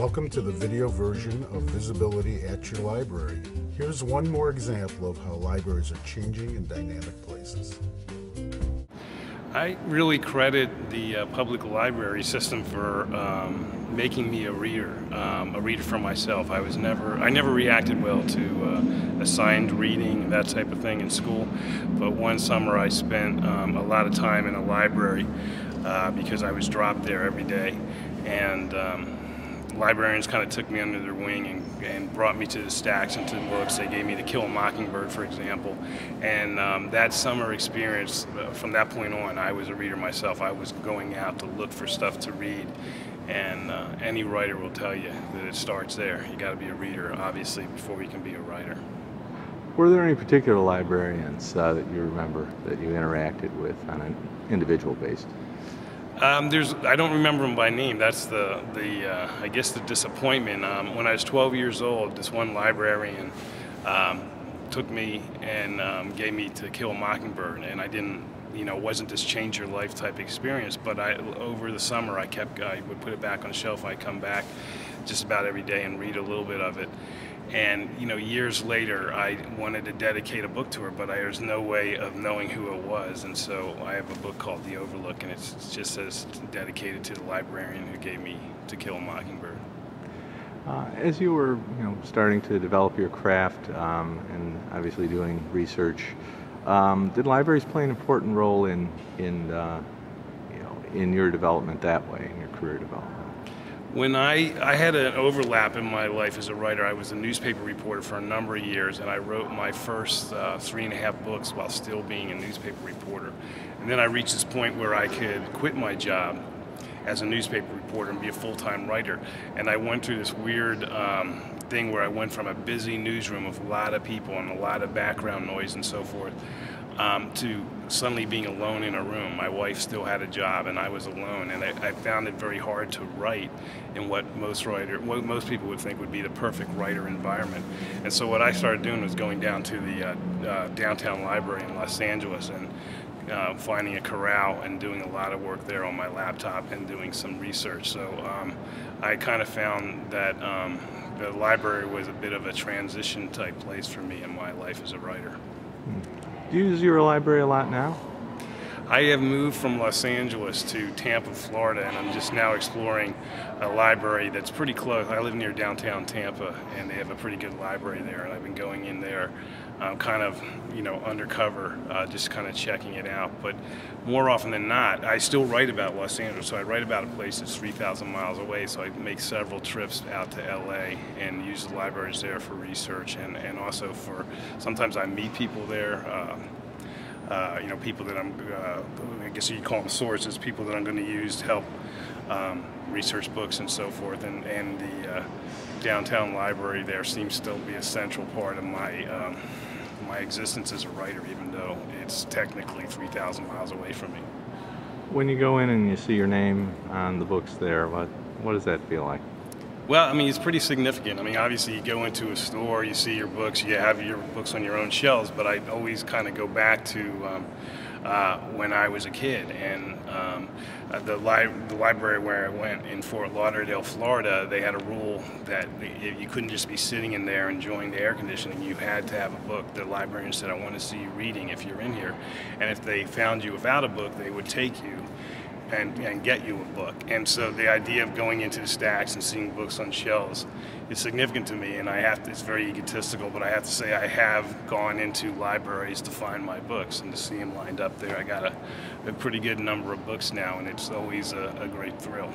Welcome to the video version of Visibility at Your Library. Here's one more example of how libraries are changing in dynamic places. I really credit the public library system for making me a reader for myself. I never reacted well to assigned reading, that type of thing in school. But one summer I spent a lot of time in a library because I was dropped there every day, and librarians kind of took me under their wing and brought me to the stacks and to the books. They gave me To Kill a Mockingbird, for example. And that summer experience, from that point on, I was a reader myself. I was going out to look for stuff to read. And any writer will tell you that it starts there. You got to be a reader, obviously, before you can be a writer. Were there any particular librarians that you remember that you interacted with on an individual basis? I don't remember them by name. That's I guess the disappointment. When I was 12 years old, this one librarian took me and gave me To Kill a Mockingbird, and I didn't, wasn't this change your life type experience. But over the summer, I would put it back on the shelf. I'd come back just about every day and read a little bit of it. And years later, I wanted to dedicate a book to her, but there's no way of knowing who it was. And so I have a book called The Overlook, and it just says dedicated to the librarian who gave me To Kill a Mockingbird. As you were, starting to develop your craft and obviously doing research, did libraries play an important role in your development that way, in your career development? When I had an overlap in my life as a writer. I was a newspaper reporter for a number of years, and I wrote my first 3.5 books while still being a newspaper reporter. And then I reached this point where I could quit my job as a newspaper reporter and be a full-time writer. And I went through this weird thing where I went from a busy newsroom with a lot of people and a lot of background noise and so forth, to suddenly being alone in a room. My wife still had a job and I was alone, and I found it very hard to write in what most people would think would be the perfect writer environment. And so what I started doing was going down to the downtown library in Los Angeles and finding a corral and doing a lot of work there on my laptop and doing some research. So I kind of found that the library was a bit of a transition type place for me in my life as a writer. Do you use your library a lot now? I have moved from Los Angeles to Tampa, Florida, and I'm just now exploring a library that's pretty close. I live near downtown Tampa, and they have a pretty good library there, and I've been going in there kind of, undercover, just kind of checking it out. But more often than not, I still write about Los Angeles, so I write about a place that's 3,000 miles away, so I make several trips out to LA and use the libraries there for research, and also sometimes I meet people there. People that I guess you call them sources, people that I'm going to use to help research books and so forth. And the downtown library there seems to still be a central part of my existence as a writer, even though it's technically 3,000 miles away from me. When you go in and you see your name on the books there, what does that feel like? Well, it's pretty significant. Obviously you go into a store, you see your books, you have your books on your own shelves, but I always kind of go back to when I was a kid, and the library where I went in Fort Lauderdale, Florida, they had a rule that you couldn't just be sitting in there enjoying the air conditioning. You had to have a book. The librarian said, I want to see you reading if you're in here. And if they found you without a book, they would take you and get you a book. And so the idea of going into the stacks and seeing books on shelves is significant to me, and it's very egotistical, but I have to say I have gone into libraries to find my books and to see them lined up there. I got a pretty good number of books now, and it's always a great thrill.